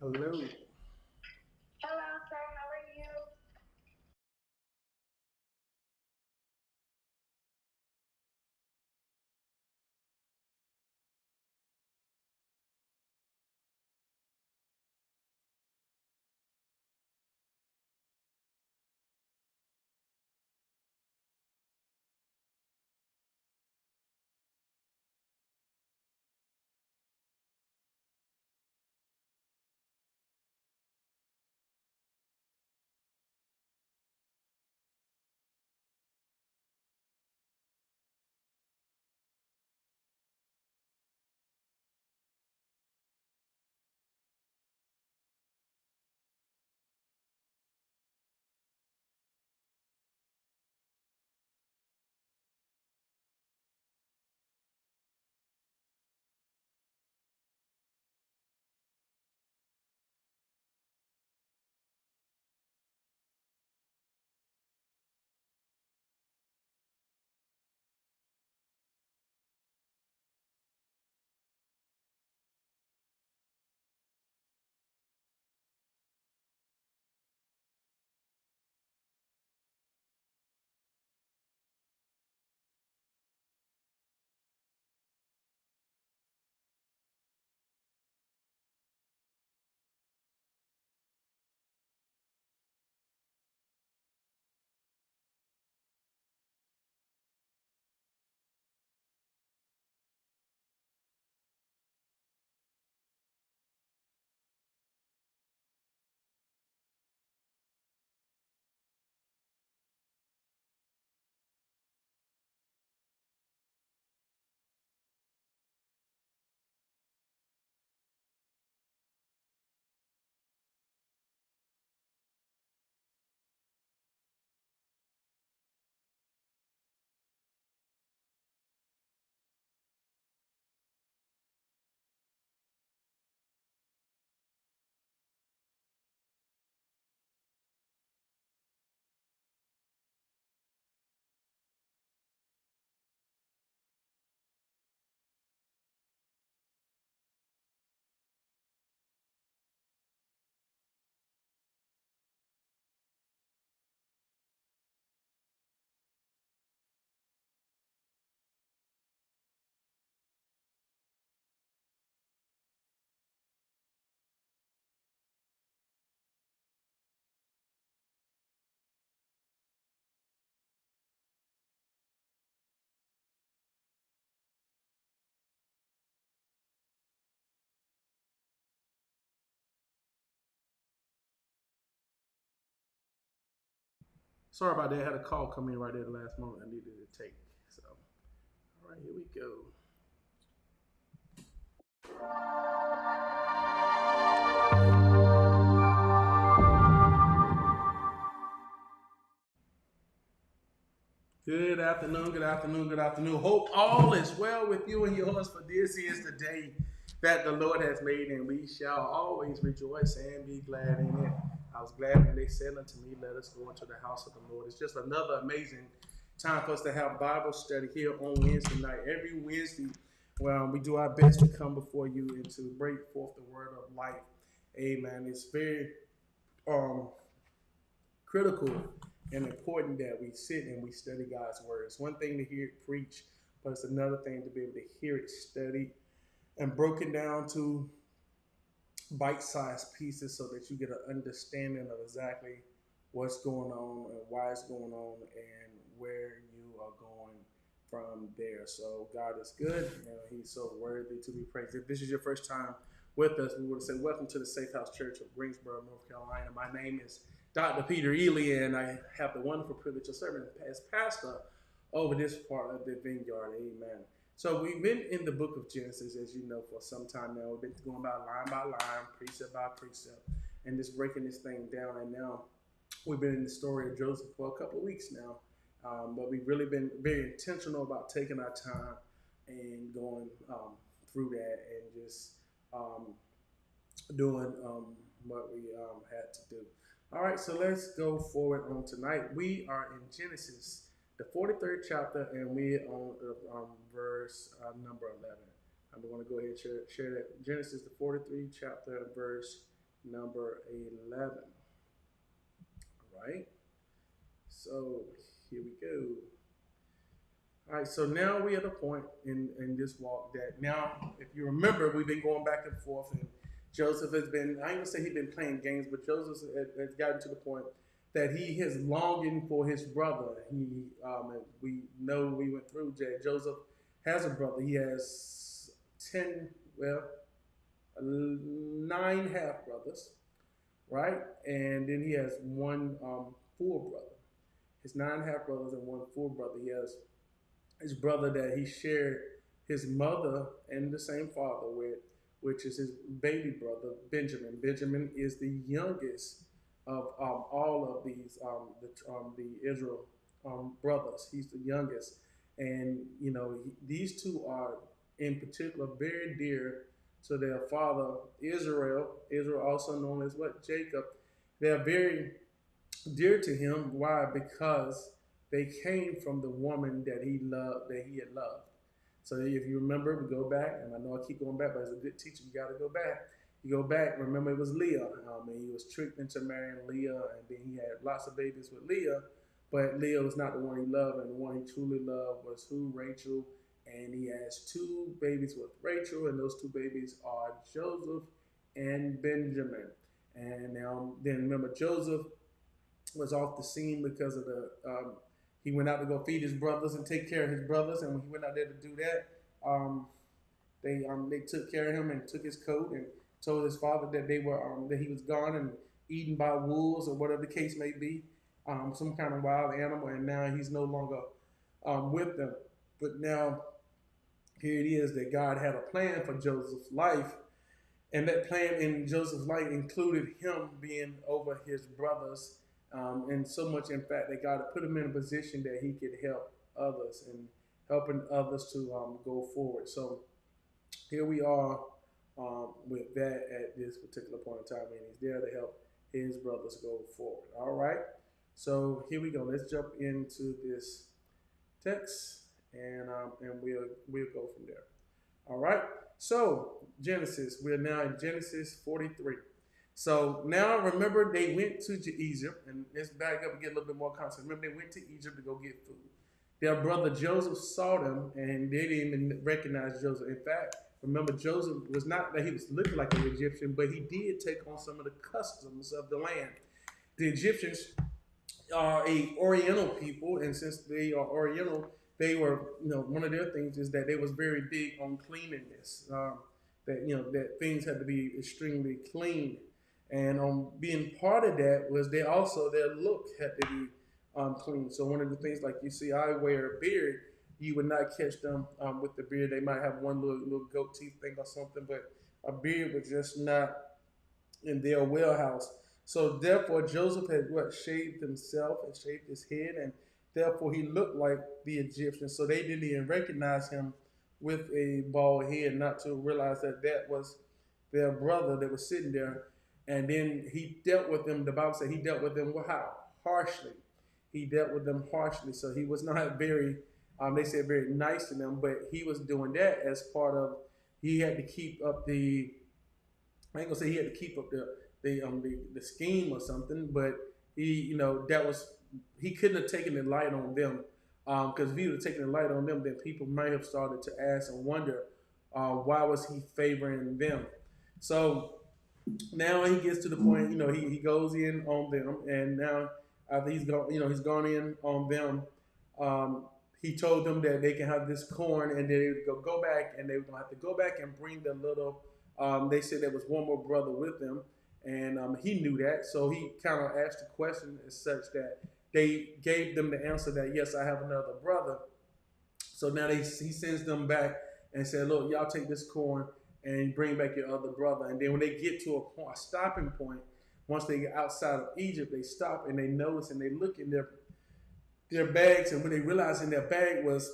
Hello. Hello, sir. How are you? Sorry about that. I had a call come in right there at the last moment I needed to take. So, all right, here we go. Good afternoon, good afternoon, good afternoon. Hope all is well with you and yours, for this is the day that the Lord has made, and we shall always rejoice and be glad in it. I was glad when they said unto me, let us go into the house of the Lord. It's just another amazing time for us to have Bible study here on Wednesday night. Every Wednesday, well, we do our best to come before you and to break forth the word of life. Amen. It's very um, critical and important that we sit and we study God's word. It's one thing to hear it preached, but it's another thing to be able to hear it studied and broken down to bite-sized pieces so that you get an understanding of exactly what's going on and why it's going on and where you are going from there. So God is good and He's so worthy to be praised. If this is your first time with us, we want to say welcome to the Safe House Church of Greensboro, North Carolina. My name is Dr. Peter Ely, and I have the wonderful privilege of serving as pastor over this part of the vineyard. Amen. So we've been in the book of Genesis, as you know, for some time now. We've been going by line, precept by precept, and just breaking this thing down. And now we've been in the story of Joseph for a couple of weeks now. But we've really been very intentional about taking our time and going through that and just um, doing what we had to do. All right, so let's go forward on tonight. We are in Genesis, the 43rd chapter, and we on verse number 11. I'm going to go ahead and share that. Genesis, the 43rd chapter, verse number 11. All right. So here we go. All right, so now we're at a point in this walk that now, if you remember, we've been going back and forth, and Joseph has been, I ain't gonna say he's been playing games, but Joseph has gotten to the point that he is longing for his brother. And we know we went through that Joseph has a brother. He has 10, well, 9 half brothers, right? And then he has one full brother. His 9 half brothers and one full brother. He has his brother that he shared his mother and the same father with, which is his baby brother Benjamin. Benjamin is the youngest of all of these the Israel brothers. He's the youngest, and these two are in particular very dear to their father Israel. Israel, also known as what, Jacob. They're very dear to him. Why? Because they came from the woman that he loved, that he had loved. So if you remember, we go back, and I know I keep going back, but as a good teacher, you got to go back. You go back, remember it was Leah, and he was tricked into marrying Leah, and then he had lots of babies with Leah, but Leah was not the one he loved, and the one he truly loved was who? Rachel, and he has 2 babies with Rachel, and those 2 babies are Joseph and Benjamin. And then remember, Joseph was off the scene because of he went out to go feed his brothers and take care of his brothers, and when he went out there to do that, they took care of him and took his coat and told his father that that he was gone and eaten by wolves or whatever the case may be, some kind of wild animal, and now he's no longer with them. But now here it is that God had a plan for Joseph's life, and that plan in Joseph's life included him being over his brothers, and so much, in fact, that God had put him in a position that he could help others and helping others to go forward. So here we are with that at this particular point in time, and he's there to help his brothers go forward. All right. So here we go. Let's jump into this text, and we'll go from there. All right. So Genesis, we're now in Genesis 43. So now remember, they went to Egypt, and let's back up and get a little bit more context. Remember, they went to Egypt to go get food. Their brother Joseph saw them, and they didn't even recognize Joseph. In fact, remember, Joseph was not that he was looking like an Egyptian, but he did take on some of the customs of the land. The Egyptians are a Oriental people, and since they are Oriental, they were, one of their things is that they was very big on cleanliness. That things had to be extremely clean, and being part of that was their look had to be clean. So one of the things, like you see, I wear a beard. You would not catch them with the beard. They might have one little goat teeth thing or something, but a beard was just not in their wheelhouse. So therefore, Joseph had shaved himself and shaved his head, and therefore he looked like the Egyptians. So they didn't even recognize him with a bald head, not to realize that that was their brother that was sitting there. And then he dealt with them. The Bible said he dealt with them how? Harshly. He dealt with them harshly. So he was not very, they said very nice to them, but he was doing that as part of, he had to keep up I ain't gonna say he had to keep up the scheme or something, but he, he couldn't have taken the light on them, because if he would have taken the light on them, then people might have started to ask and wonder why was he favoring them. So now he gets to the point, he goes in on them, and now after he's gone in on them, he told them that they can have this corn, and they would go back, and they were gonna have to go back and bring the little. They said there was one more brother with them, and he knew that, so he kind of asked the question as such that they gave them the answer that yes, I have another brother. So now he sends them back and said, look, y'all take this corn and bring back your other brother. And then when they get to a stopping point, once they get outside of Egypt, they stop and they notice and they look in their bags, and when they realize in their bag was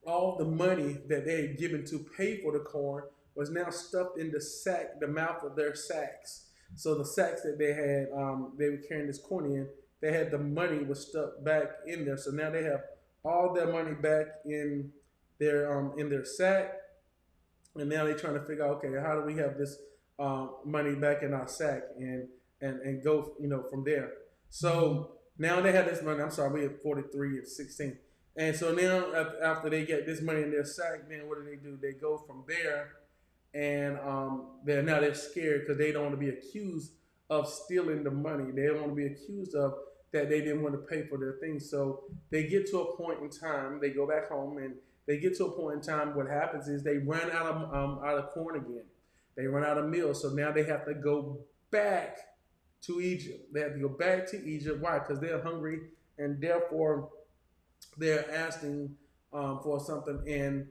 all the money that they had given to pay for the corn was now stuffed in the mouth of their sacks. So the sacks that they had, they were carrying this corn in, they had the money was stuck back in there. So now they have all their money back in their sack, and now they're trying to figure out, okay, how do we have this money back in our sack and go from there. So now they have this money. I'm sorry, we have 43 and 16. And so now after they get this money in their sack, then what do? They go from there, and they're scared because they don't want to be accused of stealing the money. They don't want to be accused of that they didn't want to pay for their things. So they get to a point in time. They go back home and they get to a point in time. What happens is they run out of corn again. They run out of meal. So now they have to go back to Egypt. They have to go back to Egypt. Why? Because they're hungry and therefore they're asking for something. And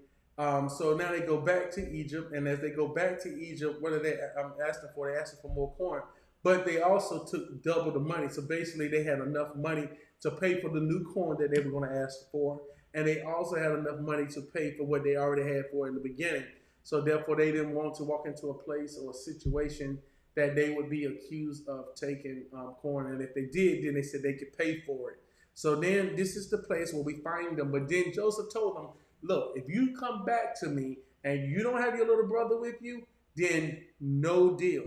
so now they go back to Egypt. And as they go back to Egypt, what are they asking for? They're asking for more corn. But they also took double the money. So basically, they had enough money to pay for the new corn that they were going to ask for. And they also had enough money to pay for what they already had for in the beginning. So therefore, they didn't want to walk into a place or a situation that they would be accused of taking corn. And if they did, then they said they could pay for it. So then this is the place where we find them. But then Joseph told them, look, if you come back to me and you don't have your little brother with you, then no deal.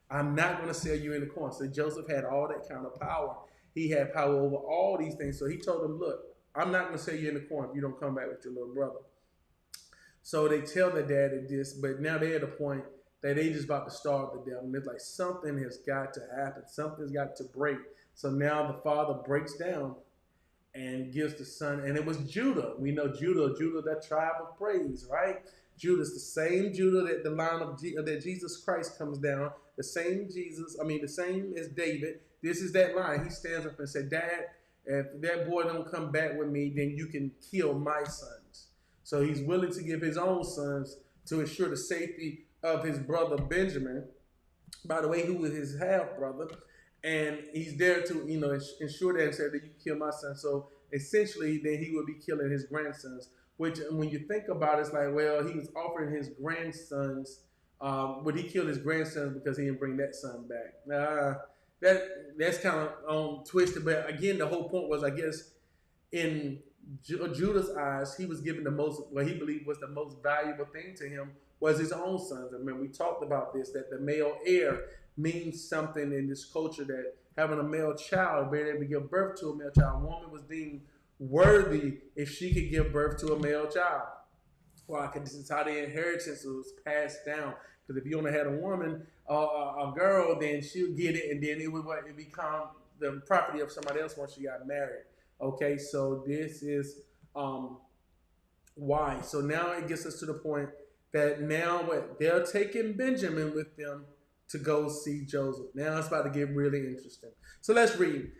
I'm not going to sell you in the corn. So Joseph had all that kind of power. He had power over all these things. So he told them, look, I'm not going to sell you in the corn if you don't come back with your little brother. So they tell their dad this, but now they're at a point that they just about to starve to death. And it's like something has got to happen. Something's got to break. So now the father breaks down and gives the son, and it was Judah. We know Judah, that tribe of praise, right? Judah's the same Judah that the line of that Jesus Christ comes down. The same the same as David. This is that line. He stands up and said, Dad, if that boy don't come back with me, then you can kill my sons. So he's willing to give his own sons to ensure the safety of his brother Benjamin, by the way, who was his half brother. And he's there to, ensure that and say that you can kill my son. So essentially, then he would be killing his grandsons. Which, when you think about it, it's like, well, he was offering his grandsons. Would he kill his grandsons because he didn't bring that son back? That's kind of twisted. But again, the whole point was, I guess, in Judah's eyes, he was given the most, what he believed was the most valuable thing to him was his own sons. I mean, we talked about this, that the male heir means something in this culture, that having a male child, being able to give birth to a male child, a woman was deemed worthy if she could give birth to a male child. Why? Because this is how the inheritance was passed down. Because if you only had a woman, a girl, then she'll get it, and then it would become the property of somebody else once she got married. Okay, so this is why. So now it gets us to the point that now they're taking Benjamin with them to go see Joseph. Now it's about to get really interesting. So let's read.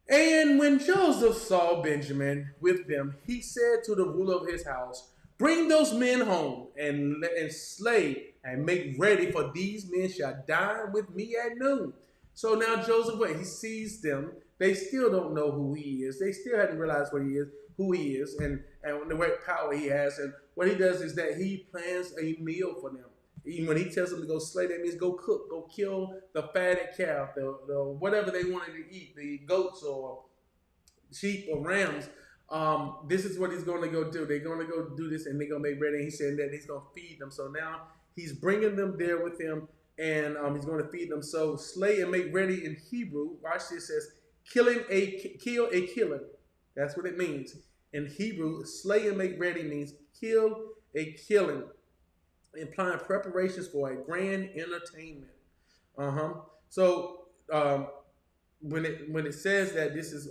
And when Joseph saw Benjamin with them, he said to the ruler of his house, bring those men home and slay and make ready, for these men shall dine with me at noon. So now Joseph, he sees them. They still don't know who he is. They still haven't realized who he is, and what power he has. And what he does is that he plans a meal for them. When he tells them to go slay, that means go cook, go kill the fatted calf, the whatever they wanted to eat, the goats or sheep or rams. This is what he's going to go do. They're going to go do this, and they're going to make ready. And he said that he's going to feed them. So now he's bringing them there with him, and he's going to feed them. So slay and make ready in Hebrew. Watch this, says kill a killing. That's what it means. In Hebrew, slay and make ready means kill a killing, implying preparations for a grand entertainment. So when it says that, this is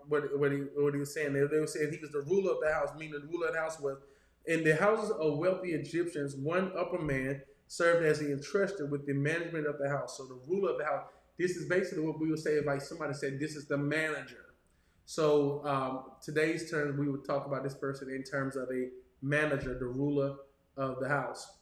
what he was saying. They were saying he was the ruler of the house, meaning the ruler of the house was in the houses of wealthy Egyptians. One upper man served as the entrusted with the management of the house. So the ruler of the house. This is basically what we would say if like somebody said this is the manager. So today's terms, we would talk about this person in terms of a manager, the ruler of the house.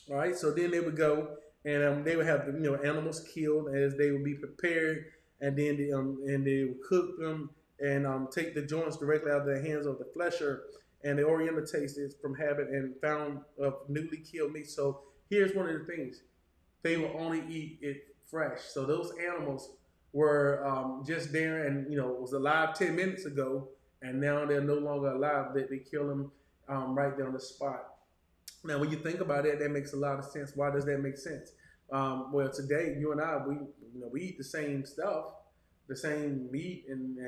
All right. So then they would go and they would have the animals killed as they would be prepared, and then they would cook them and take the joints directly out of the hands of the flesher, and the Oriental taste is from habit and found of newly killed meat. So here's one of the things: they will only eat it fresh. So those animals were just there and was alive 10 minutes ago, and now they're no longer alive. They kill them right there on the spot. Now, when you think about it, that makes a lot of sense. Why does that make sense? Well, today you and I, we eat the same stuff, the same meat and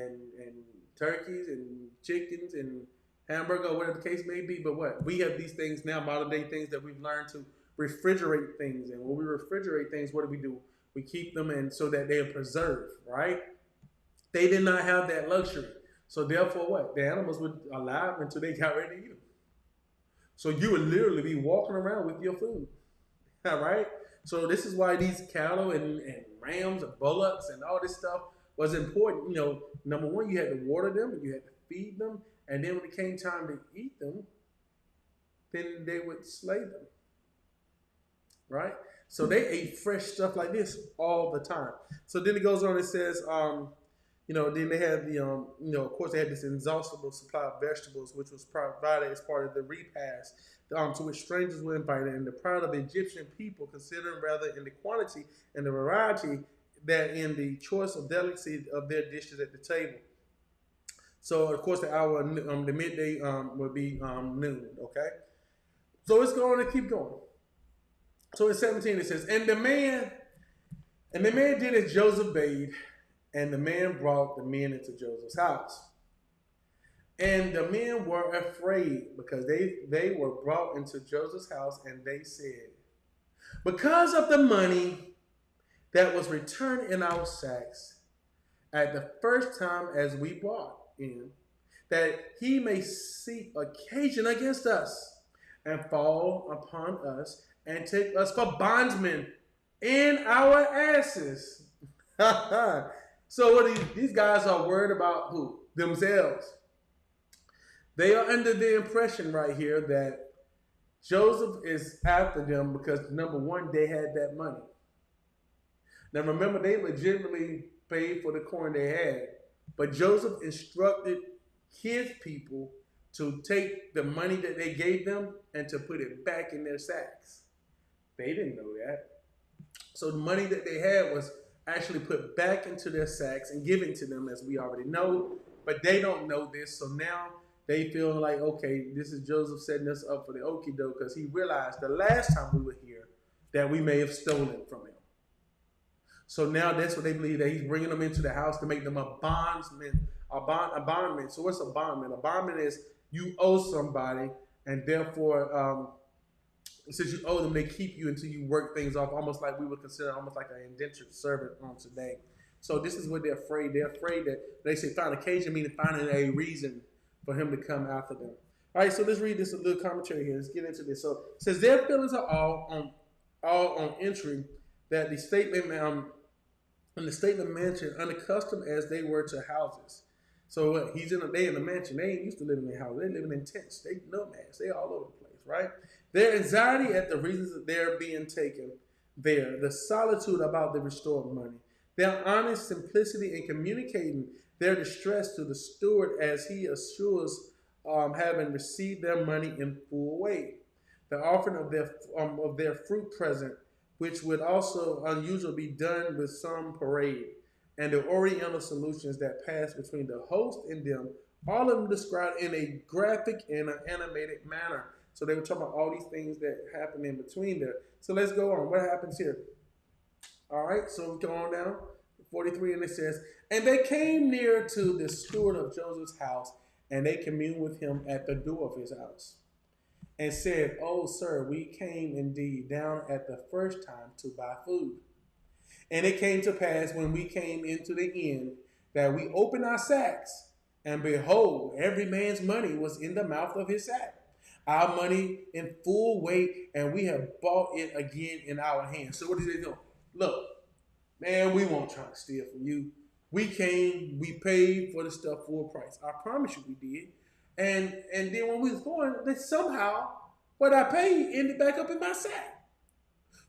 turkeys and chickens and hamburger, whatever the case may be. But what we have these things now, modern day things that we've learned to refrigerate things. And when we refrigerate things, what do? We keep them in so that they are preserved, right? They did not have that luxury. So therefore, what the animals would allow them until they got ready to eat them. So you would literally be walking around with your food. All right. So this is why these cattle and rams and bullocks and all this stuff was important. Number one, you had to water them and you had to feed them. And then when it came time to eat them, then they would slay them. Right? So they ate fresh stuff like this all the time. So then it goes on, it says, then they had of course they had this inexhaustible supply of vegetables, which was provided as part of the repast, to which strangers were invited. And the pride of the Egyptian people, considering rather in the quantity and the variety that in the choice of delicacy of their dishes at the table. So of course the hour, the midday would be noon. Okay, so it's going to keep going. So in 17 it says, and the man did as Joseph bade. And the man brought the men into Joseph's house. And the men were afraid because they were brought into Joseph's house, and they said, because of the money that was returned in our sacks at the first time as we brought in, that he may seek occasion against us and fall upon us and take us for bondsmen in our asses. So what these guys are worried about who? Themselves. They are under the impression right here that Joseph is after them because, number one, they had that money. Now remember, they legitimately paid for the corn they had. But Joseph instructed his people to take the money that they gave them and to put it back in their sacks. They didn't know that. So the money that they had was actually put back into their sacks and given to them, as we already know, but they don't know this. So now they feel like, okay, this is Joseph setting us up for the okie doke, because he realized the last time we were here that we may have stolen from him. So now that's what they believe, that he's bringing them into the house to make them a bondsman, a bondman. So what's a bondman? A bondman is you owe somebody, and therefore, since you owe them, they keep you until you work things off, almost like we would consider almost like an indentured servant on today. So this is what they're afraid. They're afraid that they say find occasion, meaning finding a reason for him to come after them. All right, so let's read this a little commentary here. Let's get into this. So it says their feelings are all on entry that the statement mentioned, unaccustomed as they were to houses. So they in a mansion. They ain't used to living in houses. They living in tents. They nomads. They all over the place, right? Their anxiety at the reasons that they're being taken there, the solitude about the restored money, their honest simplicity in communicating their distress to the steward as he assures having received their money in full weight, the offering of their fruit present, which would also unusually be done with some parade, and the oriental solutions that pass between the host and them, all of them described in a graphic and an animated manner. So they were talking about all these things that happen in between there. So let's go on. What happens here? All right, so we go on down, 43, and it says, and they came near to the steward of Joseph's house, and they communed with him at the door of his house, and said, oh, sir, we came indeed down at the first time to buy food. And it came to pass when we came into the inn that we opened our sacks, and behold, every man's money was in the mouth of his sack, our money in full weight, and we have bought it again in our hands. So what did they do? Look, man, we won't try to steal from you. We came, we paid for the stuff full price. I promise you we did. And then when we was going, they somehow what I paid ended back up in my sack.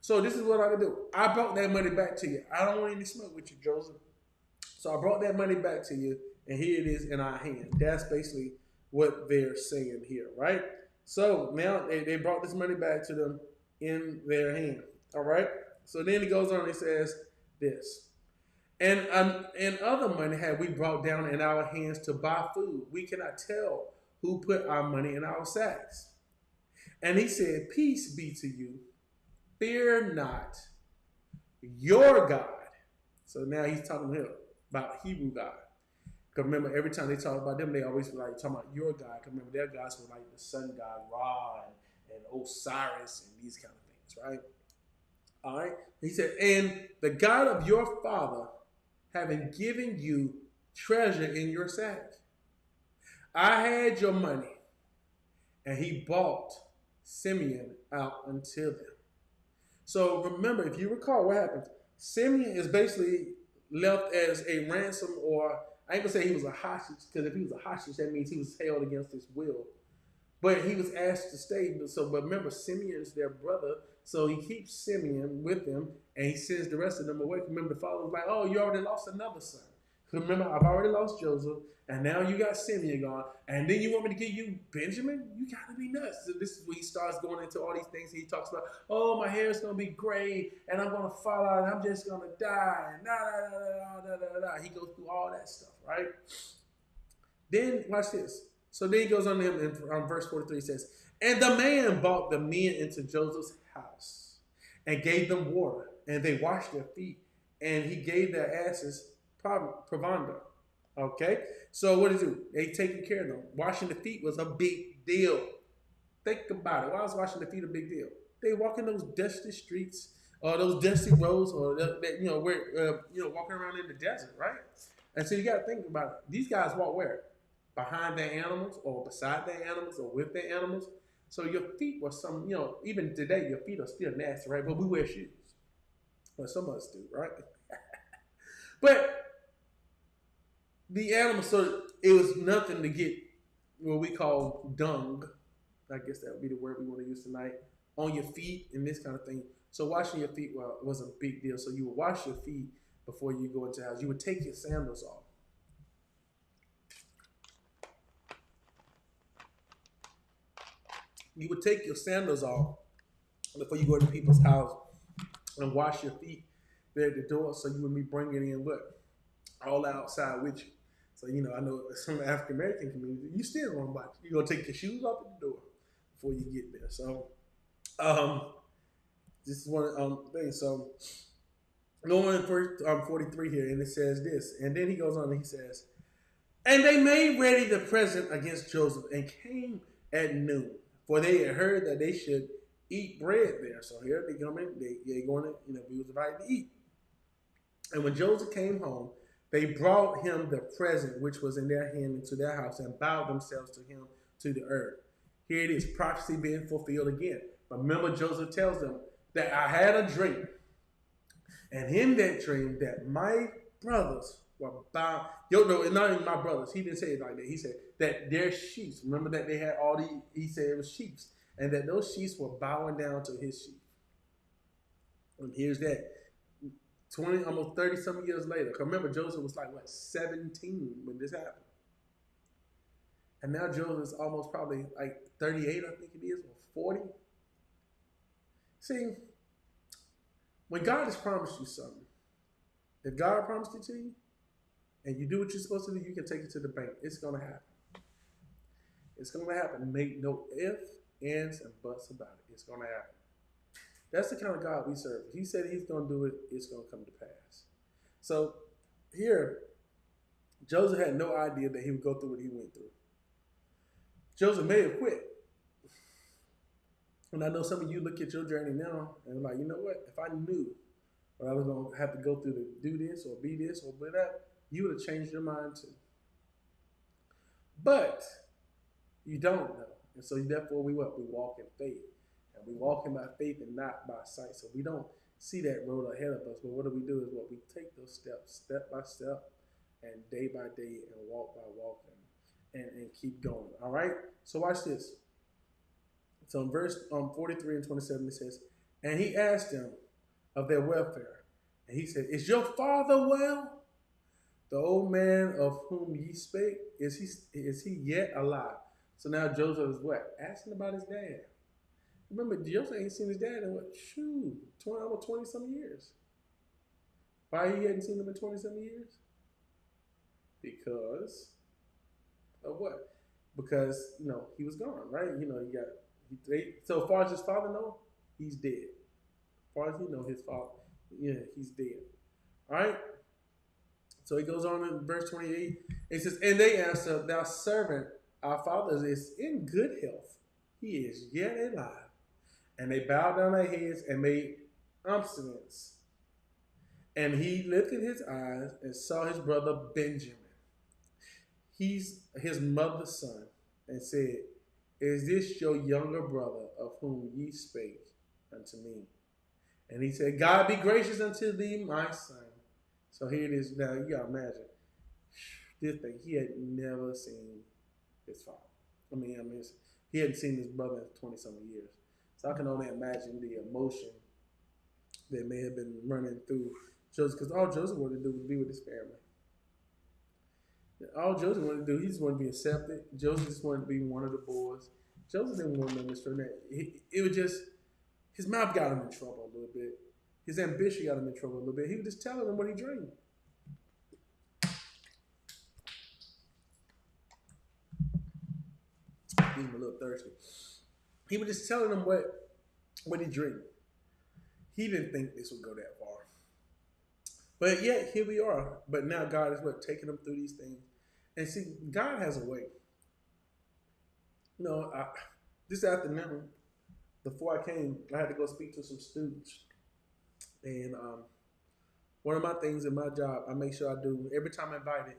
So this is what I do. I brought that money back to you. I don't want any smoke with you, Joseph. So I brought that money back to you, and here it is in our hand. That's basically what they're saying here, right? So now they brought this money back to them in their hand, all right? So then it goes on and it says this. And other money had we brought down in our hands to buy food. We cannot tell who put our money in our sacks. And he said, peace be to you. Fear not. your God. So now he's talking to him about Hebrew God. Because remember, every time they talk about them, they always like talking about your God. Because remember, their gods were like the sun god Ra and Osiris and these kind of things, right? All right. He said, and the God of your father, having given you treasure in your sack. I had your money, and he bought Simeon out until them. So remember, if you recall what happened, Simeon is basically left as a ransom, or I ain't gonna say he was a hostage, because if he was a hostage, that means he was held against his will. But he was asked to stay. But remember, Simeon's their brother, so he keeps Simeon with him, and he sends the rest of them away. Remember, the father was like, "Oh, you already lost another son. Remember, I've already lost Joseph, and now you got Simeon gone, and then you want me to give you Benjamin? You gotta be nuts." So this is where he starts going into all these things. He talks about, "Oh, my hair is gonna be gray, and I'm gonna fall out, and I'm just gonna die." And da da da da da da da. He goes through all that stuff, right? Then watch this. So then he goes on in verse 43. He says, "And the man brought the men into Joseph's house and gave them water, and they washed their feet, and he gave their asses provender." Okay, so what did he do? They taking care of them. Washing the feet was a big deal. Think about it. Why was washing the feet a big deal? They walk in those dusty streets, or those dusty roads, or walking around in the desert, right? And so you got to think about it. These guys walk where? Behind their animals, or beside their animals, or with their animals. So your feet were even today, your feet are still nasty, right? But we wear shoes. Well, some of us do, right? But the animals, so it was nothing to get what we call dung. I guess that would be the word we want to use tonight. On your feet and this kind of thing. So washing your feet was a big deal. So you would wash your feet before you go into the house. You would take your sandals off. You would take your sandals off before you go to people's house and wash your feet there at the door. So you would be bringing in what? All outside with you. So, I know some African American community, you still going to watch. You're going to take your shoes off at the door before you get there. So, this is one thing. So, going in verse 43 here, and it says this. And then he goes on and he says, "And they made ready the present against Joseph and came at noon, for they had heard that they should eat bread there." So here they come in, they going to, we was invited to eat. "And when Joseph came home, they brought him the present which was in their hand into their house and bowed themselves to him to the earth." Here it is, prophecy being fulfilled again. But remember, Joseph tells them that I had a dream. And in that dream, that my brothers were bound. No, it's not even my brothers. He didn't say it like that. He said that their sheep, remember that they had he said it was sheep, and that those sheep were bowing down to his sheep. And here's that. 20, almost 30 some years later. Remember, Joseph was like, 17 when this happened. And now Joseph is almost probably like 38, I think it is, or 40. See, when God has promised you something, if God promised it to you, and you do what you're supposed to do, you can take it to the bank. It's going to happen. It's going to happen. Make no ifs, ands, and buts about it. It's going to happen. That's the kind of God we serve. He said he's going to do it, it's going to come to pass. So here, Joseph had no idea that he would go through what he went through. Joseph may have quit. And I know some of you look at your journey now and like, you know what? If I knew what I was going to have to go through to do this or be this or be that, you would have changed your mind too. But you don't know. And so therefore we walk in faith. And we walking by faith and not by sight. So we don't see that road ahead of us. But what do? Is what we take those steps, step by step, and day by day, and walk by walk, and keep going. All right? So watch this. So in verse 43 and 27, it says, "And he asked them of their welfare. And he said, Is your father well? The old man of whom ye spake, is he yet alive?" So now Joseph is what? Asking about his dad. Remember, Joseph ain't seen his dad in almost 20 some years. Why he hadn't seen him in 20 some years? Because of what? Because, he was gone, right? So as far as his father know, he's dead. As far as he know, his father, Yeah, he's dead. All right. So he goes on in verse 28. It says, and they answer, thy servant, our father, is in good health. He is yet alive. And they bowed down their heads and made obeisance. And he lifted his eyes and saw his brother Benjamin. He's his mother's son, and said, is this your younger brother of whom ye spake unto me? And he said, God be gracious unto thee, my son. So here it is now. You gotta imagine this thing. He had never seen his father. He hadn't seen his brother in 20-something years. So I can only imagine the emotion that may have been running through Joseph, because all Joseph wanted to do was be with his family. All Joseph wanted to do, he just wanted to be accepted. Joseph just wanted to be one of the boys. Joseph didn't want to understand that. It was just, his mouth got him in trouble a little bit. His ambition got him in trouble a little bit. He was just telling him what he dreamed. I'm a little thirsty. He was just telling him what he dreamed. He didn't think this would go that far. But yet, here we are. But now God is taking him through these things. And see, God has a way. You know, this afternoon, before I came, I had to go speak to some students. And one of my things in my job, I make sure I do, every time I'm invited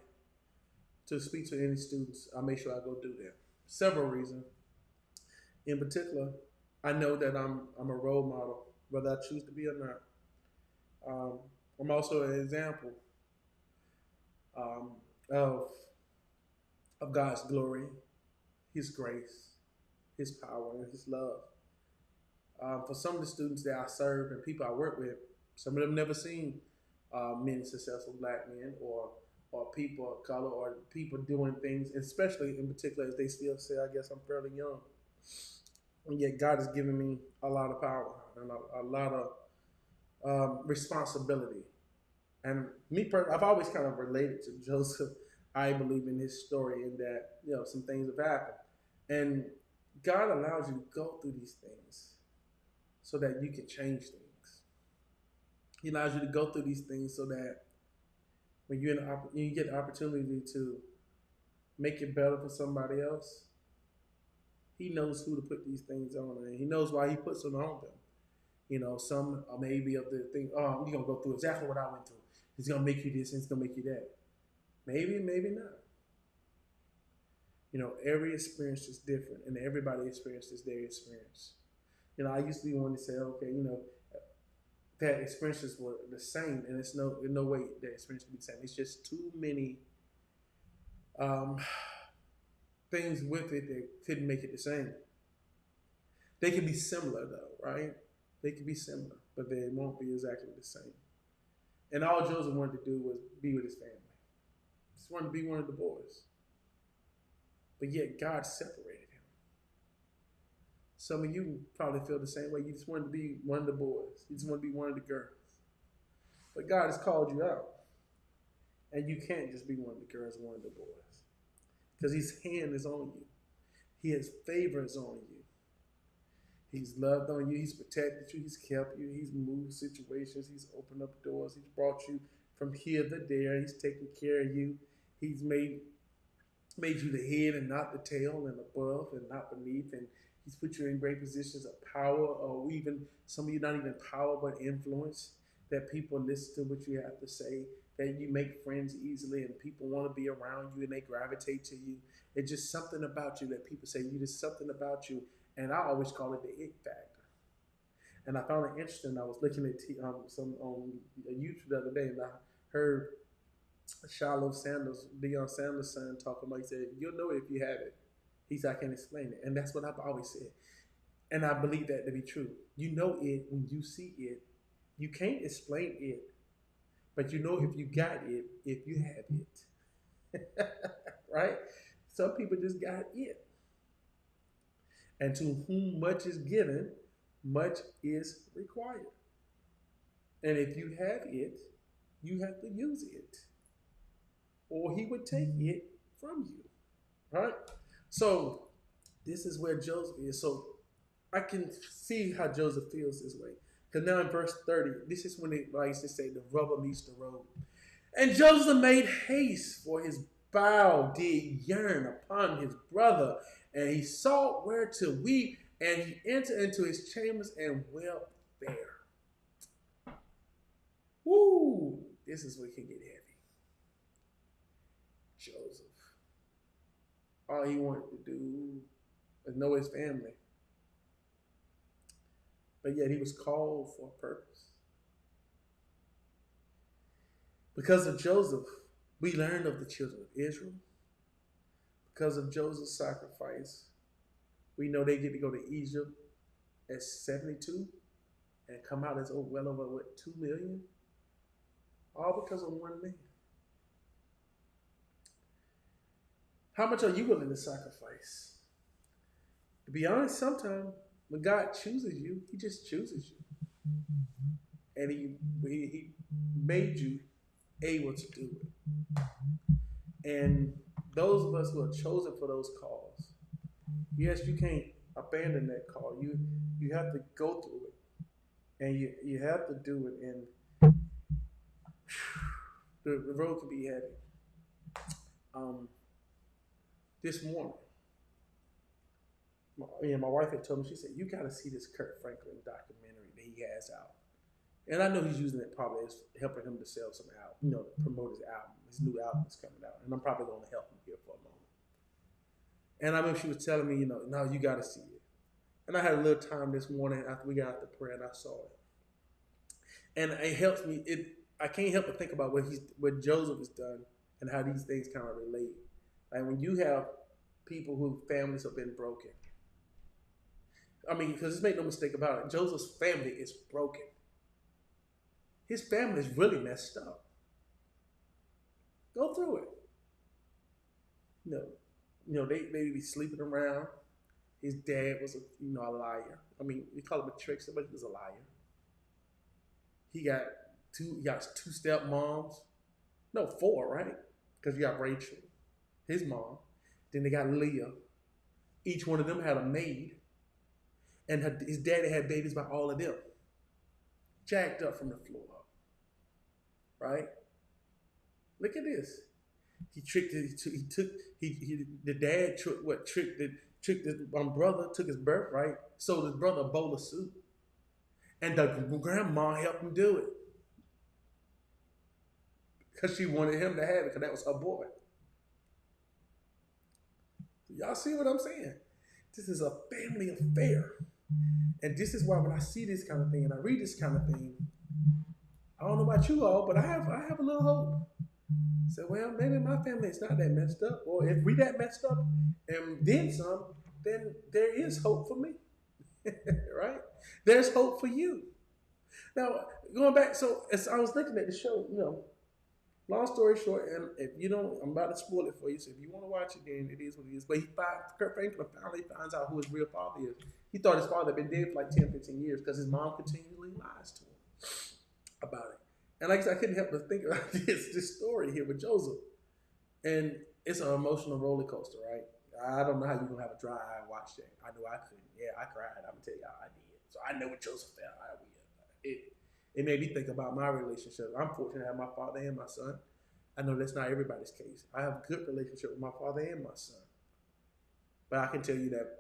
to speak to any students, I make sure I go do that. Several reasons. In particular, I know that I'm a role model, whether I choose to be or not. I'm also an example um, of God's glory, His grace, His power, and His love. For some of the students that I serve and people I work with, some of them never seen many successful black men or people of color or people doing things, especially in particular as they still say, I guess I'm fairly young. And yet God has given me a lot of power and a lot of responsibility. And me personally, I've always kind of related to Joseph. I believe in his story in that, some things have happened. And God allows you to go through these things so that you can change things. He allows you to go through these things so that when you get the opportunity to make it better for somebody else, He knows who to put these things on, and He knows why He puts them on them. Some maybe of the thing, oh, you're going to go through exactly what I went through. He's going to make you this and He's going to make you that. Maybe, maybe not. Every experience is different, and everybody experiences their experience. I used to be one to say, okay, that experiences were the same, and it's in no way that experience can be the same. It's just too many things with it that couldn't make it the same. They can be similar, though, right? They can be similar, but they won't be exactly the same. And all Joseph wanted to do was be with his family. He just wanted to be one of the boys. But yet God separated him. Some of you probably feel the same way. You just wanted to be one of the boys. You just want to be one of the girls. But God has called you out. And you can't just be one of the girls or one of the boys. Because His hand is on you. His favor is on you. He's loved on you. He's protected you. He's kept you. He's moved situations. He's opened up doors. He's brought you from here to there. He's taken care of you. He's made you the head and not the tail, and above and not beneath. And He's put you in great positions of power, or even some of you not even power but influence, that people listen to what you have to say, that you make friends easily and people want to be around you and they gravitate to you. It's just something about you that people say, there's something about you. And I always call it the it factor. And I found it interesting. I was looking at some on YouTube the other day, and I heard Shiloh Sanders, Deion Sanders' son, talking about. He said, "You'll know it if you have it." He said, "I can't explain it," and that's what I've always said. And I believe that to be true. You know it when you see it. You can't explain it, but you know if you got it, if you have it, right? Some people just got it. And to whom much is given, much is required. And if you have it, you have to use it, or He would take it from you, right? So this is where Joseph is. So I can see how Joseph feels this way. Because now in verse 30, this is when it likes to say the rubber meets the road. And Joseph made haste, for his bow did yearn upon his brother, and he sought where to weep, and he entered into his chambers and wept there. Woo! This is what can get heavy. Joseph. All he wanted to do was know his family. But yet he was called for a purpose. Because of Joseph, we learned of the children of Israel. Because of Joseph's sacrifice, we know they get to go to Egypt at 72 and come out as well over, 2 million? All because of one man. How much are you willing to sacrifice? To be honest, sometimes when God chooses you, he just chooses you. And he made you able to do it. And those of us who are chosen for those calls, yes, you can't abandon that call. You have to go through it. And you have to do it. And the road can be heavy. This morning, my wife had told me, she said, you got to see this Kirk Franklin documentary that he has out. And I know he's using it probably as helping him to sell some album, promote his album. His new album is coming out. And I'm probably going to help him here for a moment. And I remember she was telling me, no, you got to see it. And I had a little time this morning after we got out the prayer and I saw it. And it helps me. I can't help but think about what Joseph has done and how these things kind of relate. Like when you have people whose families have been broken. I mean, because let's make no mistake about it. Joseph's family is broken. His family is really messed up. Go through it. They be sleeping around. His dad was a liar. I mean, we call him a trickster, but he was a liar. He got two stepmoms. No, 4, right? Because you got Rachel, his mom. Then they got Leah. Each one of them had a maid. And his daddy had babies by all of them. Jacked up from the floor up. Right? Look at this. He tricked the dad tricked his brother, took his birthright, sold his brother a bowl of soup. And the grandma helped him do it. Because she wanted him to have it, because that was her boy. Y'all see what I'm saying? This is a family affair. And this is why when I see this kind of thing and I read this kind of thing, I don't know about you all, but I have a little hope. So, well, maybe my family is not that messed up. Or if we that messed up and then some, then there is hope for me. Right? There's hope for you. Now, going back, so as I was looking at the show, long story short, and if you don't, I'm about to spoil it for you. So if you want to watch it, then it is what it is. But Kurt Franklin finally finds out who his real father is. He thought his father had been dead for like 10, 15 years because his mom continually lies to him about it. And like I said, I couldn't help but think about this story here with Joseph. And it's an emotional roller coaster, right? I don't know how you're going to have a dry eye and watch that. I know I couldn't. Yeah, I cried. I'm going to tell you how I did. So I know what Joseph felt. It made me think about my relationship. I'm fortunate to have my father and my son. I know that's not everybody's case. I have a good relationship with my father and my son. But I can tell you that,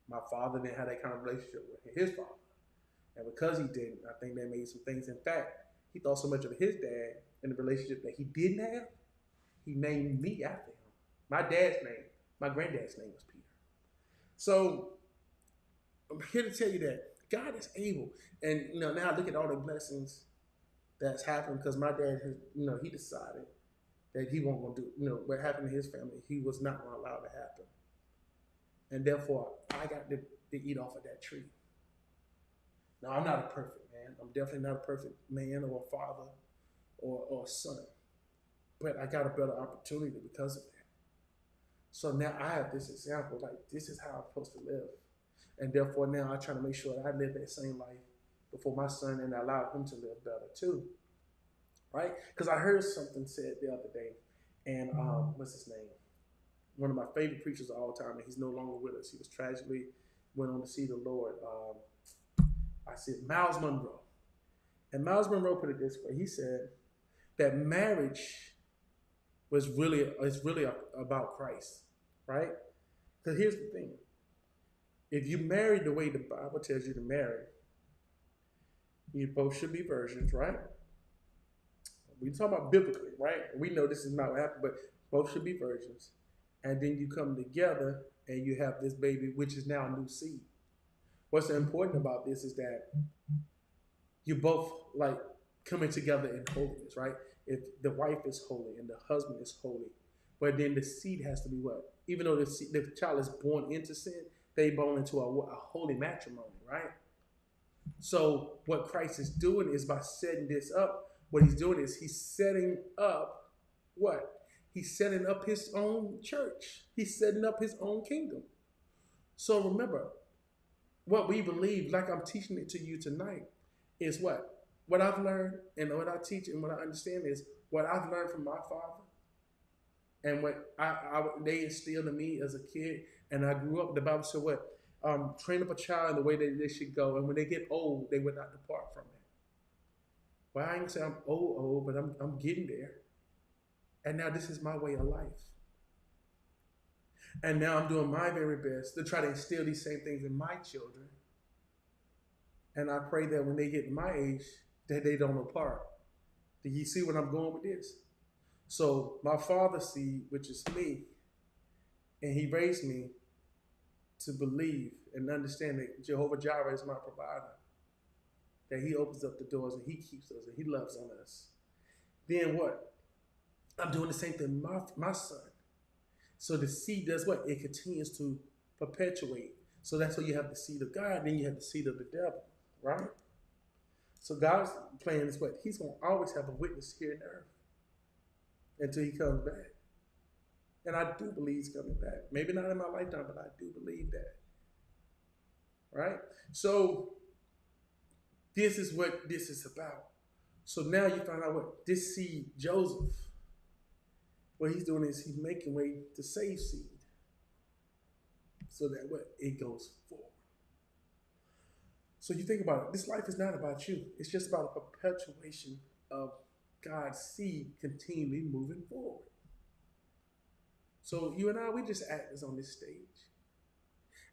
my father didn't have that kind of relationship with his father. And because he didn't, I think that made some things. In fact, he thought so much of his dad and the relationship that he didn't have, he named me after him. My granddad's name was Peter. So I'm here to tell you that God is able. And now I look at all the blessings that's happened because my dad has, he decided that he wasn't going to do, what happened to his family, he was not going to allow to happen. And therefore, I got to eat off of that tree. Now, I'm not a perfect man. I'm definitely not a perfect man or a father or a son. But I got a better opportunity because of that. So now I have this example, like this is how I'm supposed to live. And therefore now I try to make sure that I live that same life before my son and I allow him to live better too. Right? Because I heard something said the other day, and what's his name? One of my favorite preachers of all time, and he's no longer with us. He was tragically went on to see the Lord. I I said Miles Monroe. And Miles Monroe put it this way. He said that marriage is really about Christ, right? Because here's the thing. If you marry the way the Bible tells you to marry, you both should be virgins, right? We talk about biblically, right? We know this is not what happened, but both should be virgins. And then you come together and you have this baby, which is now a new seed. What's important about this is that you both like coming together in holiness, right? If the wife is holy and the husband is holy, but then the seed has to be what? Even though the child is born into sin, they born into a holy matrimony, right? So what Christ is doing is by setting this up, what he's doing is he's setting up what? He's setting up his own church. He's setting up his own kingdom. So remember, what we believe, like I'm teaching it to you tonight, is what? What I've learned and what I teach and what I understand is what I've learned from my father and what they instilled in me as a kid. And I grew up, the Bible said what? Train up a child in the way that they should go. And when they get old, they will not depart from it. Well, I ain't say I'm old, but I'm getting there. And now this is my way of life. And now I'm doing my very best to try to instill these same things in my children. And I pray that when they get to my age, that they don't depart. Do you see where I'm going with this? So my father's seed, which is me, and he raised me to believe and understand that Jehovah Jireh is my provider, that he opens up the doors and he keeps us and he loves on us. Then what? I'm doing the same thing with my son. So the seed does what? It continues to perpetuate. So that's why you have the seed of God, then you have the seed of the devil, right? So God's plan is what? He's going to always have a witness here on earth until he comes back. And I do believe he's coming back. Maybe not in my lifetime, but I do believe that. Right? So this is what this is about. So now you find out what this seed, Joseph, what he's doing is he's making way to save seed. So that what? It goes forward. So you think about it, this life is not about you. It's just about a perpetuation of God's seed continually moving forward. So you and I, we just actors on this stage.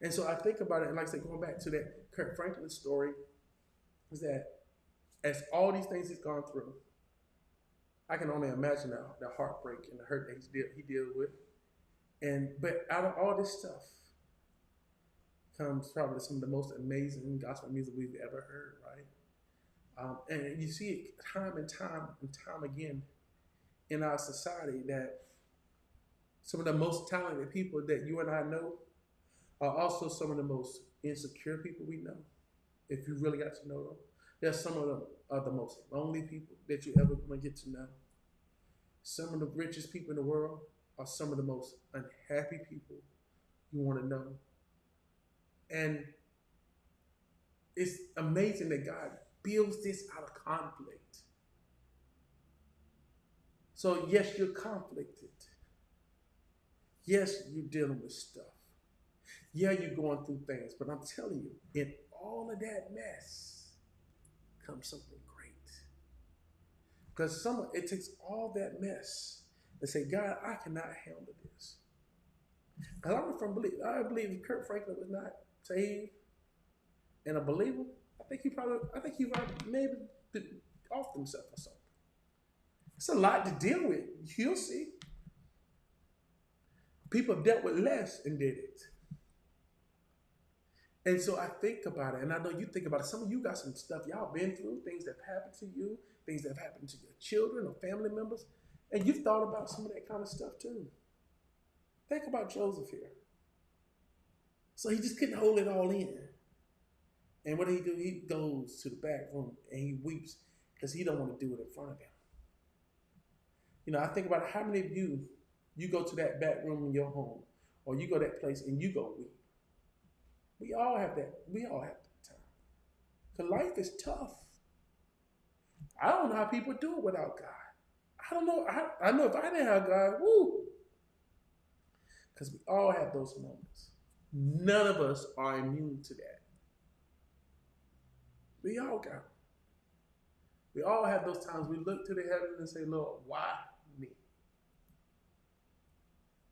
And so I think about it, and like I said, going back to that Kirk Franklin story, is that as all these things he's gone through, I can only imagine the heartbreak and the hurt that he deals with. But out of all this stuff comes probably some of the most amazing gospel music we've ever heard, right? And you see it time and time again in our society that some of the most talented people that you and I know are also some of the most insecure people we know, if you really got to know them. They're some of them are the most lonely people that you ever going to get to know. Some of the richest people in the world are some of the most unhappy people you want to know. And it's amazing that God builds this out of conflict. So yes, you're conflicted. Yes, you're dealing with stuff. Yeah, you're going through things, but I'm telling you, in all of that mess comes something great. Because it takes all that mess and say, God, I cannot handle this. Because I believe if Kirk Franklin was not saved and a believer, I think he maybe off himself or something. It's a lot to deal with. You'll see. People have dealt with less and did it. And so I think about it, and I know you think about it. Some of you got some stuff y'all been through, things that have happened to you, things that have happened to your children or family members, and you've thought about some of that kind of stuff too. Think about Joseph here. So he just couldn't hold it all in. And what did he do? He goes to the back room and he weeps because he don't want to do it in front of him. You know, I think about how many of you go to that back room in your home, or you go to that place and you go weep. We all have that. We all have that time. Because life is tough. I don't know how people do it without God. I don't know. I know if I didn't have God, woo. Because we all have those moments. None of us are immune to that. We all got them. We all have those times we look to the heavens and say, Lord, why me?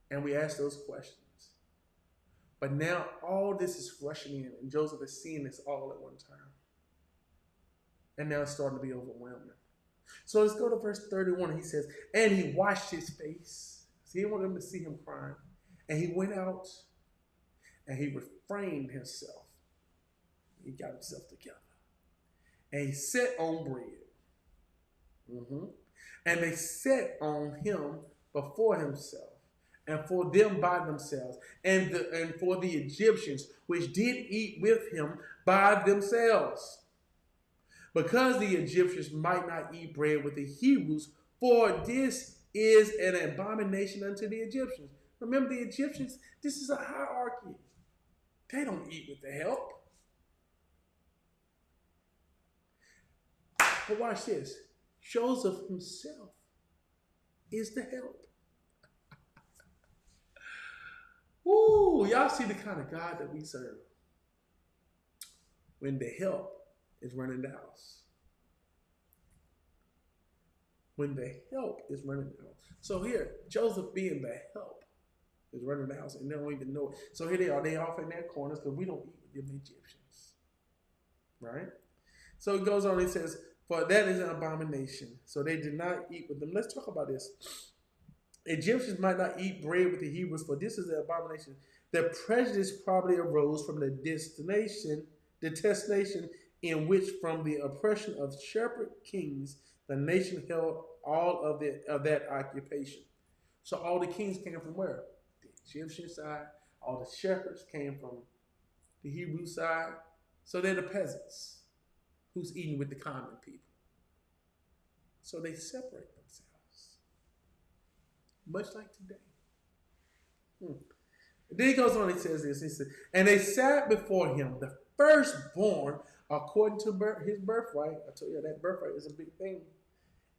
And we ask those questions. But now all this is rushing in, and Joseph is seeing this all at one time. And now it's starting to be overwhelming. So let's go to verse 31. He says, and he washed his face. So he didn't want them to see him crying. And he went out and he refrained himself. He got himself together. And he set on bread. And they set on him before himself, and for them by themselves, and for the Egyptians, which did eat with him by themselves, because the Egyptians might not eat bread with the Hebrews, for this is an abomination unto the Egyptians. Remember, the Egyptians, this is a hierarchy. They don't eat with the help. But watch this. Joseph himself is the help. Ooh, y'all see the kind of God that we serve. When the help is running the house. When the help is running the house. So here, Joseph being the help is running the house, and they don't even know it. So here they are. They off in their corners because we don't eat with them Egyptians. Right? So it goes on, it says, for that is an abomination. So they did not eat with them. Let's talk about this. Egyptians might not eat bread with the Hebrews, for this is an abomination. The prejudice probably arose from the detestation in which, from the oppression of shepherd kings, the nation held all of that occupation. So all the kings came from where? The Egyptian side. All the shepherds came from the Hebrew side. So they're the peasants who's eating with the common people. So they separate themselves. Much like today. Then he goes on, he says this. He said, and they sat before him, the firstborn, according to his birthright. I told you that birthright is a big thing.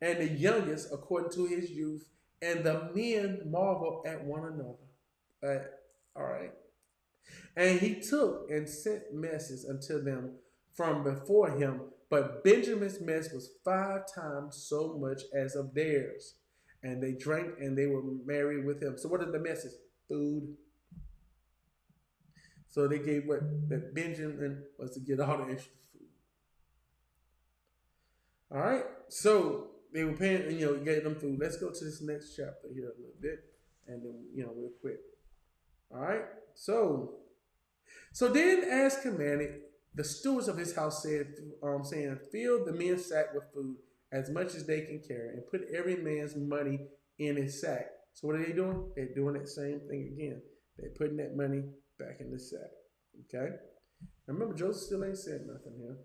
And the youngest, according to his youth. And the men marveled at one another. All right. And he took and sent messages unto them from before him. But Benjamin's mess was 5 times so much as of theirs. And they drank and they were merry with him. So what is the message? Food. So they gave what? That Benjamin was to get all the extra food. All right. So they were paying, and gave them food. Let's go to this next chapter here a little bit. And then, real quick. All right. So then as commanded, the stewards of his house saying, fill the men's sack with food as much as they can carry, and put every man's money in his sack. So what are they doing? They're doing that same thing again. They're putting that money back in the sack. Okay? Now remember, Joseph still ain't said nothing here.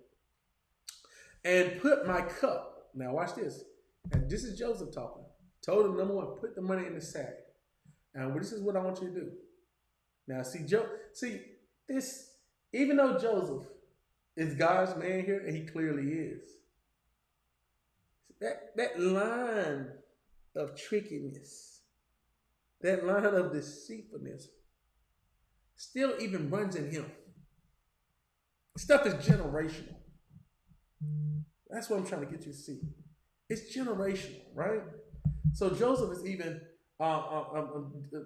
And put my cup. Now watch this. And this is Joseph talking. Told him, number 1, put the money in the sack. And this is what I want you to do. Now see this, even though Joseph is God's man here, and he clearly is, that line of trickiness, that line of deceitfulness, still even runs in him. Stuff is generational. That's what I'm trying to get you to see. It's generational, right? So Joseph is even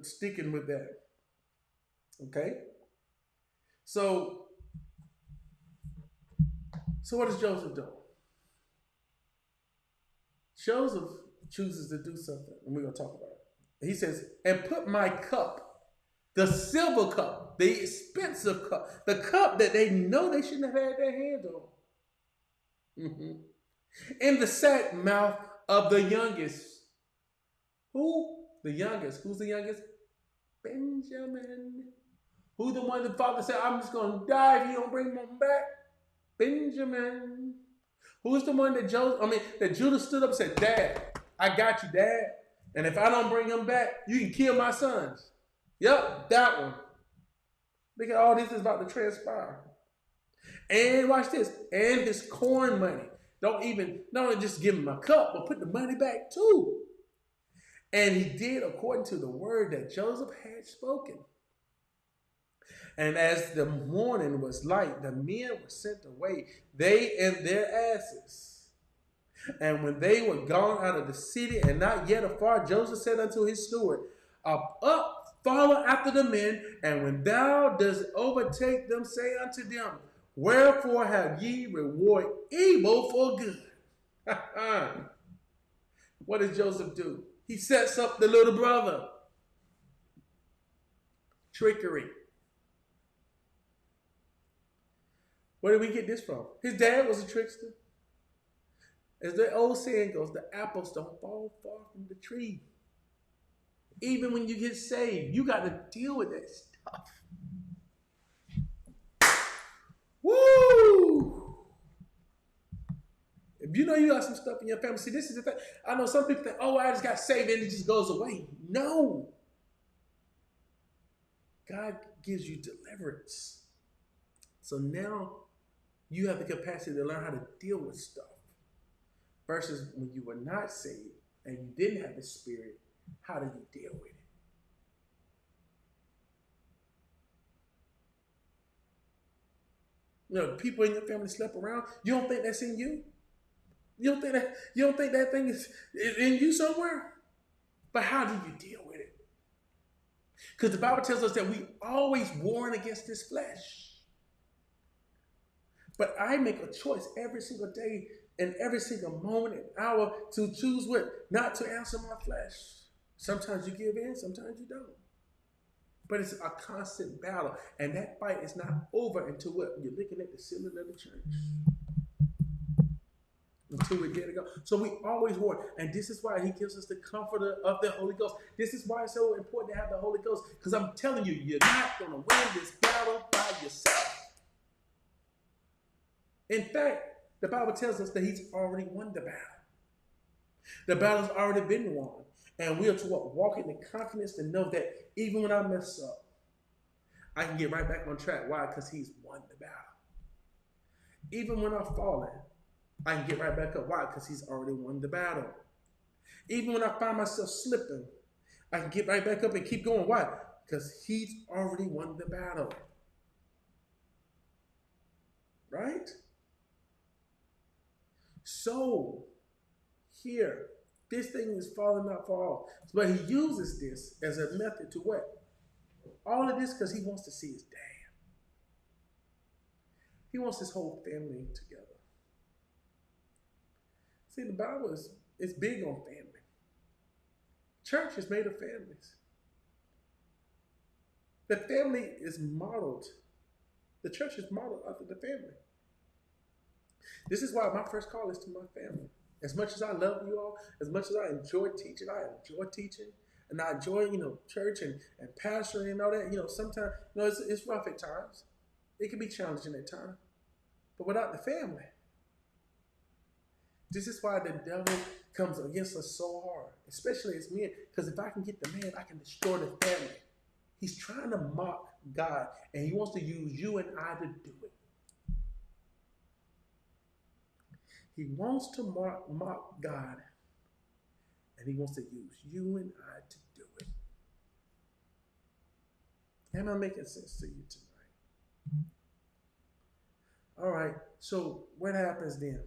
sticking with that. Okay? So what does Joseph do? Joseph chooses to do something, and we're going to talk about it. He says, and put my cup, the silver cup, the expensive cup, the cup that they know they shouldn't have had their hands on, in the sack mouth of the youngest. Who? The youngest. Who's the youngest? Benjamin. Who's the one the father said, I'm just going to die if you don't bring him back? Benjamin. Who's the one that Judah stood up and said, Dad, I got you, Dad. And if I don't bring him back, you can kill my sons. Yep, that one. Look at all this is about to transpire. And watch this. And his corn money. Not only just give him a cup, but put the money back too. And he did according to the word that Joseph had spoken. And as the morning was light, the men were sent away, they and their asses. And when they were gone out of the city and not yet afar, Joseph said unto his steward, up, follow after the men, and when thou dost overtake them, say unto them, wherefore have ye reward evil for good? What does Joseph do? He sets up the little brother. Trickery. Where did we get this from? His dad was a trickster. As the old saying goes, the apples don't fall far from the tree. Even when you get saved, you got to deal with that stuff. Woo! If you know you got some stuff in your family, see, this is the thing. I know some people think, oh, I just got saved and it just goes away. No. God gives you deliverance. So now you have the capacity to learn how to deal with stuff. Versus when you were not saved and you didn't have the Spirit, how do you deal with it? You know, people in your family slept around. You don't think that's in you? You don't think that thing is in you somewhere? But how do you deal with it? Because the Bible tells us that we always warn against this flesh. But I make a choice every single day and every single moment and hour to choose what? Not to answer my flesh. Sometimes you give in, sometimes you don't. But it's a constant battle. And that fight is not over until what? You're looking at the ceiling of the church. Until we're there to go. So we always warn. And this is why he gives us the comforter of the Holy Ghost. This is why it's so important to have the Holy Ghost. Because I'm telling you, you're not going to win this battle by yourself. In fact, the Bible tells us that he's already won the battle. The battle's already been won. And we are to walk in the confidence to know that even when I mess up, I can get right back on track. Why? Because he's won the battle. Even when I've fallen, I can get right back up. Why? Because he's already won the battle. Even when I find myself slipping, I can get right back up and keep going. Why? Because he's already won the battle. Right? So, here, this thing is falling not far off. But he uses this as a method to what? All of this because he wants to see his dad. He wants his whole family together. See, the Bible is big on family. Church is made of families. The family is modeled. The church is modeled after the family. This is why my first call is to my family. As much as I love you all, as much as I enjoy teaching, and I enjoy, church and pastoring and all that. Sometimes, it's rough at times. It can be challenging at times. But without the family, this is why the devil comes against us so hard, especially as men. Because if I can get the man, I can destroy the family. He's trying to mock God, and he wants to use you and I to do it. He wants to mock God, and he wants to use you and I to do it. Am I making sense to you tonight? All right, so what happens then?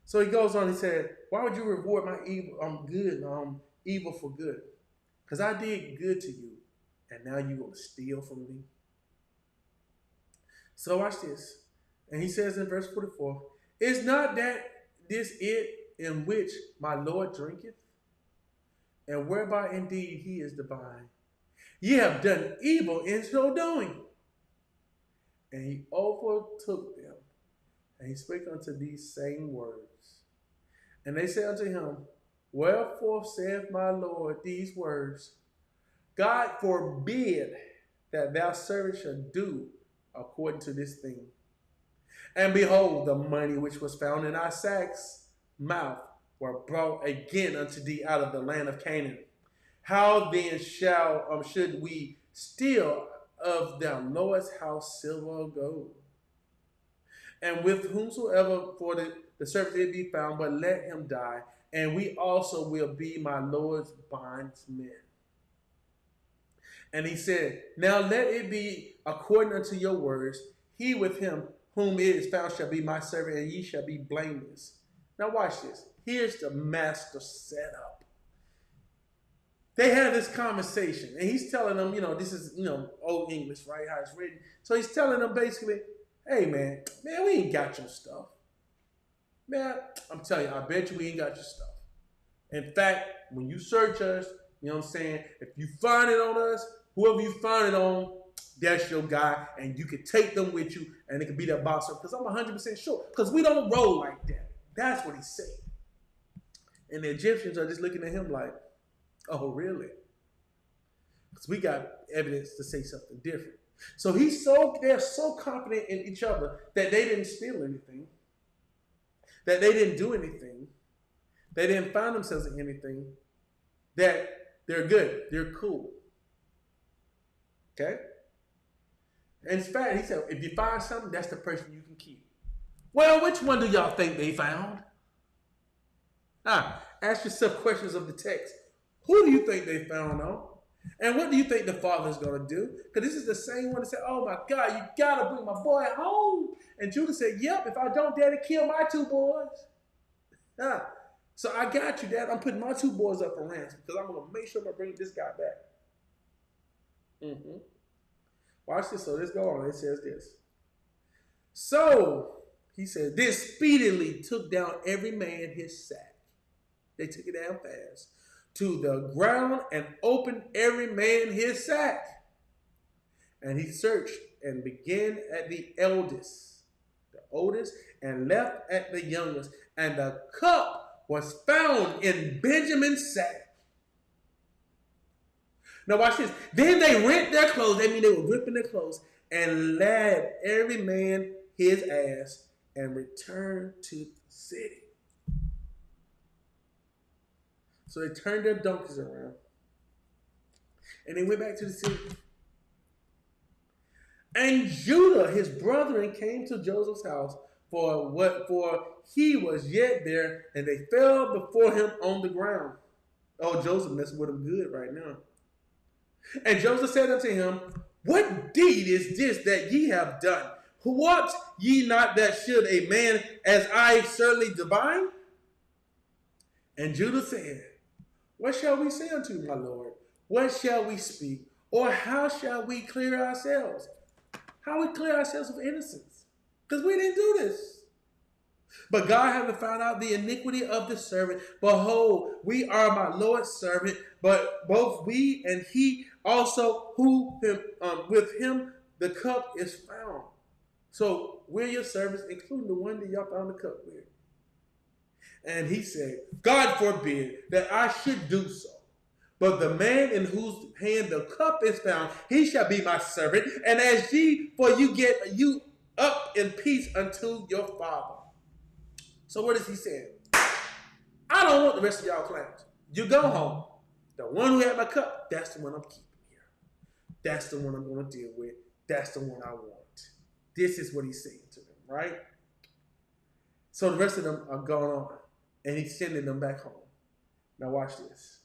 So he goes on, he said, why would you reward my evil for good? Because I did good to you, and now you're going to steal from me. So watch this. And he says in verse 44, is not that this it in which my Lord drinketh? And whereby indeed he is divine. Ye have done evil in so doing. And he overtook them, and he spake unto these same words. And they said unto him, wherefore saith my Lord these words? God forbid that thou servant shall do according to this thing. And behold, the money which was found in Isaac's mouth were brought again unto thee out of the land of Canaan. How then should we steal of thou Lord's house silver or gold? And with whomsoever for the servant did be found, but let him die, and we also will be my Lord's bondsmen. And he said, now let it be according unto your words. He with him whom it is found shall be my servant, and ye shall be blameless. Now watch this. Here's the master setup. They had this conversation, and he's telling them, this is, old English, right? How it's written. So he's telling them basically, hey, man, we ain't got your stuff. Man, I'm telling you, I bet you we ain't got your stuff. In fact, when you search us, you know what I'm saying? If you find it on us, whoever you find it on, that's your guy, and you can take them with you, and it can be that boxer. Because I'm 100% sure, because we don't roll like that. That's what he said. And the Egyptians are just looking at him like, oh, really? Because we got evidence to say something different. So they're so confident in each other that they didn't steal anything, that they didn't do anything, they didn't find themselves in anything, that they're good, they're cool. Okay? And in fact, he said, if you find something, that's the person you can keep. Well, which one do y'all think they found? Ask yourself questions of the text. Who do you think they found on? And what do you think the father's going to do? Because this is the same one that said, oh my God, you got to bring my boy home. And Judah said, yep, if I don't, Daddy, kill my two boys. So I got you, Dad. I'm putting my two boys up for ransom because I'm going to make sure I bring this guy back. Watch this. So let's go on. It says this. So he said, this speedily took down every man his sack. They took it down fast to the ground and opened every man his sack. And he searched and began at the oldest, and left at the youngest. And the cup was found in Benjamin's sack. Now watch this. Then they rent their clothes. That means they were ripping their clothes and led every man his ass and returned to the city. So they turned their donkeys around and they went back to the city. And Judah, his brethren, came to Joseph's house for he was yet there, and they fell before him on the ground. Oh, Joseph messing with them good right now. And Joseph said unto him, what deed is this that ye have done? What ye not that should a man as I certainly divine? And Judah said, what shall we say unto you, my Lord? What shall we speak? Or how shall we clear ourselves? How we clear ourselves of innocence? Because we didn't do this. But God having found out the iniquity of the servant, behold, we are my Lord's servant, but both we and he also with him the cup is found. So we're your servants, including the one that y'all found the cup with. And he said, God forbid that I should do so. But the man in whose hand the cup is found, he shall be my servant. And as you get you up in peace unto your father. So what is he saying? I don't want the rest of y'all claims. You go home. The one who had my cup, that's the one I'm keeping here. That's the one I'm going to deal with. That's the one I want. This is what he's saying to them, right? So the rest of them are going on. And he's sending them back home. Now watch this.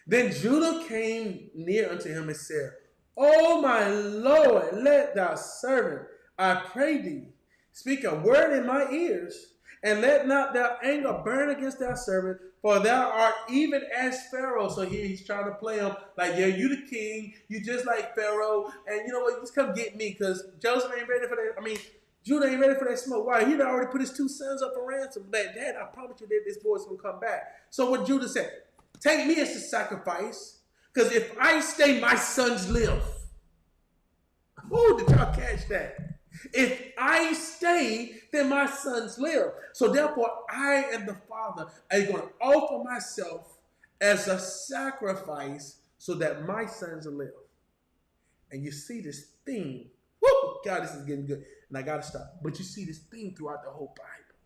Then Judah came near unto him and said, O my Lord, let thy servant, I pray thee, speak a word in my ears, and let not thy anger burn against thy servant, for thou art even as Pharaoh. So here he's trying to play him like, yeah, you the king, you just like Pharaoh, and you know what, just come get me, because Joseph ain't ready for that. Judah ain't ready for that smoke. Why? He'd already put his two sons up for ransom. But Dad, I promise you that this boy's going to come back. So what Judah said, take me as a sacrifice, because if I stay, my sons live. Oh, did y'all catch that? If I stay, then my sons live. So therefore, I and the Father are going to offer myself as a sacrifice so that my sons will live. And you see this theme. Woo! God, this is getting good. And I got to stop. But you see this theme throughout the whole Bible.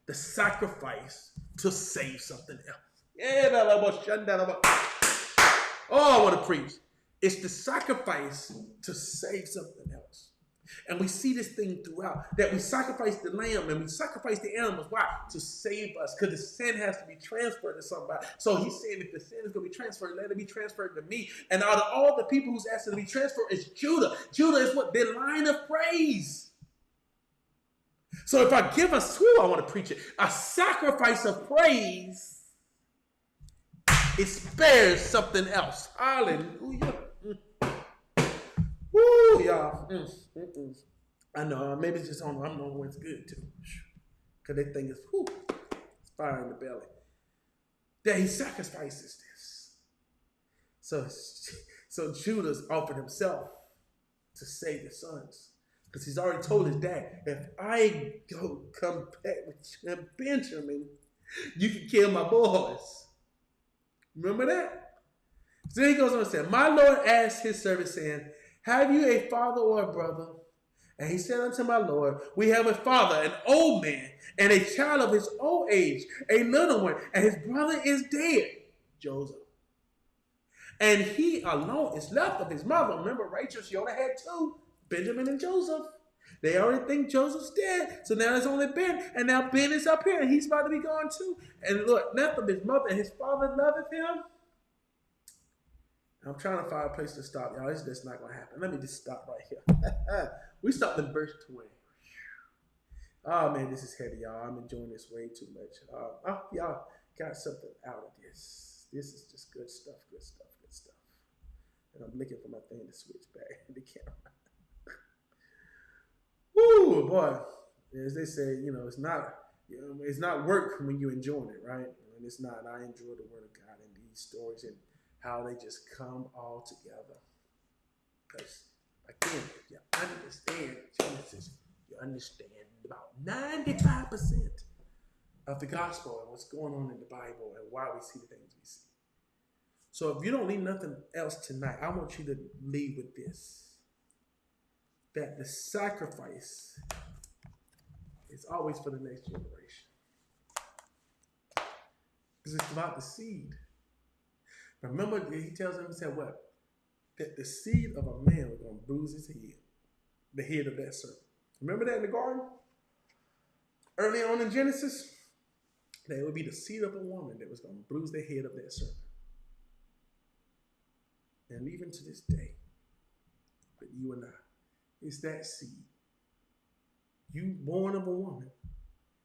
The sacrifice to save something else. Oh, I want to preach. It's the sacrifice to save something else. And we see this thing throughout, that we sacrifice the lamb and we sacrifice the animals. Why? To save us, because the sin has to be transferred to somebody. So he's saying if the sin is going to be transferred, let it be transferred to me. And out of all the people who's asked to be transferred is Judah. Judah is what? Their line of praise. So if I give I want to preach it, a sacrifice of praise, it spares something else. Hallelujah. Woo, y'all. I know. Maybe it's just on. I'm knowing when it's good too, because they think it's fire in the belly. That he sacrifices this. So Judah's offered himself to save his sons, because he's already told his dad, if I come back with Benjamin, you can kill my boys. Remember that? So he goes on and said, my Lord asked his servant, saying, have you a father or a brother? And he said unto my Lord, we have a father, an old man, and a child of his old age, a little one, and his brother is dead, Joseph. And he alone is left of his mother. Remember, Rachel, she only had two, Benjamin and Joseph. They already think Joseph's dead, so now it's only Ben, and now Ben is up here, and he's about to be gone too. And look, left of his mother, and his father loveth him. I'm trying to find a place to stop, y'all. It's just not going to happen. Let me just stop right here. We stopped in verse 20. Oh, man, this is heavy, y'all. I'm enjoying this way too much. Y'all got something out of this. This is just good stuff. And I'm looking for my thing to switch back in the camera. Woo, boy. As they say, it's not work when you're enjoying it, right? And it's not. I enjoy the word of God and these stories and how they just come all together. Because, again, if you understand Genesis, you understand about 95% of the gospel and what's going on in the Bible and why we see the things we see. So if you don't leave nothing else tonight, I want you to leave with this. That the sacrifice is always for the next generation. Because it's about the seed. Remember, he tells them, he said what? That the seed of a man was going to bruise his head. The head of that serpent. Remember that in the garden? Early on in Genesis? That it would be the seed of a woman that was going to bruise the head of that serpent. And even to this day, but you and I, it's that seed. You born of a woman,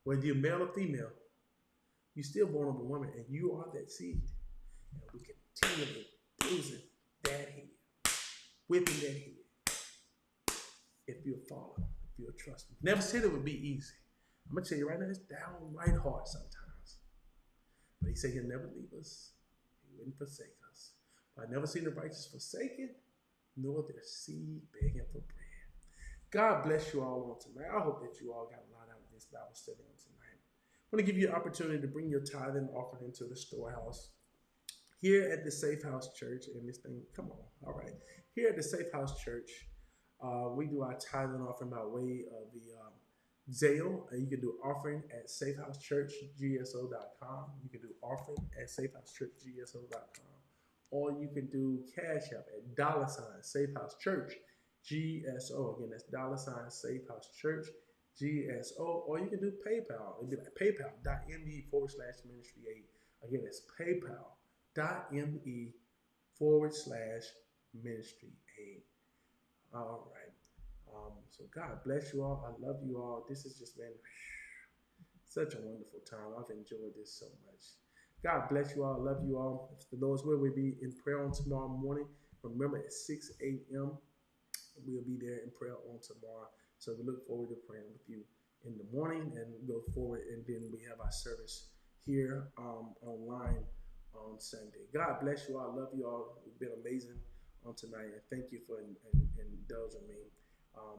whether you're male or female, you're still born of a woman, and you are that seed. And we continually bruising that head, whipping that head. If you'll follow, if you'll trust me. Never said it would be easy. I'm going to tell you right now, it's downright hard sometimes. But he said he'll never leave us. He wouldn't forsake us. But I've never seen the righteous forsaken, nor their seed begging for bread. God bless you all on tonight. I hope that you all got a lot out of this Bible study on tonight. I want to give you an opportunity to bring your tithe and offering into the storehouse. Here at the Safe House Church, and this thing, come on, all right. Here at the Safe House Church, we do our tithe and offering by way of the Zelle. You can do offering at safehousechurchgso.com. You can do offering at safehousechurchgso.com. Or you can do Cash App at $SafeHouseChurch GSO. Again, that's $SafeHouseChurch GSO. Or you can do PayPal. It'd be like paypal.me/ministry8. Again, it's paypal.me/ministry8. All right. So God bless you all. I love you all. This has just been such a wonderful time. I've enjoyed this so much. God bless you all. I love you all. If the Lord's will, we'll be in prayer on tomorrow morning. Remember, at 6 a.m., we'll be there in prayer on tomorrow. So we look forward to praying with you in the morning and go forward. And then we have our service here online on Sunday. God bless you all. I love you all. It's been amazing on tonight. And thank you for indulging me.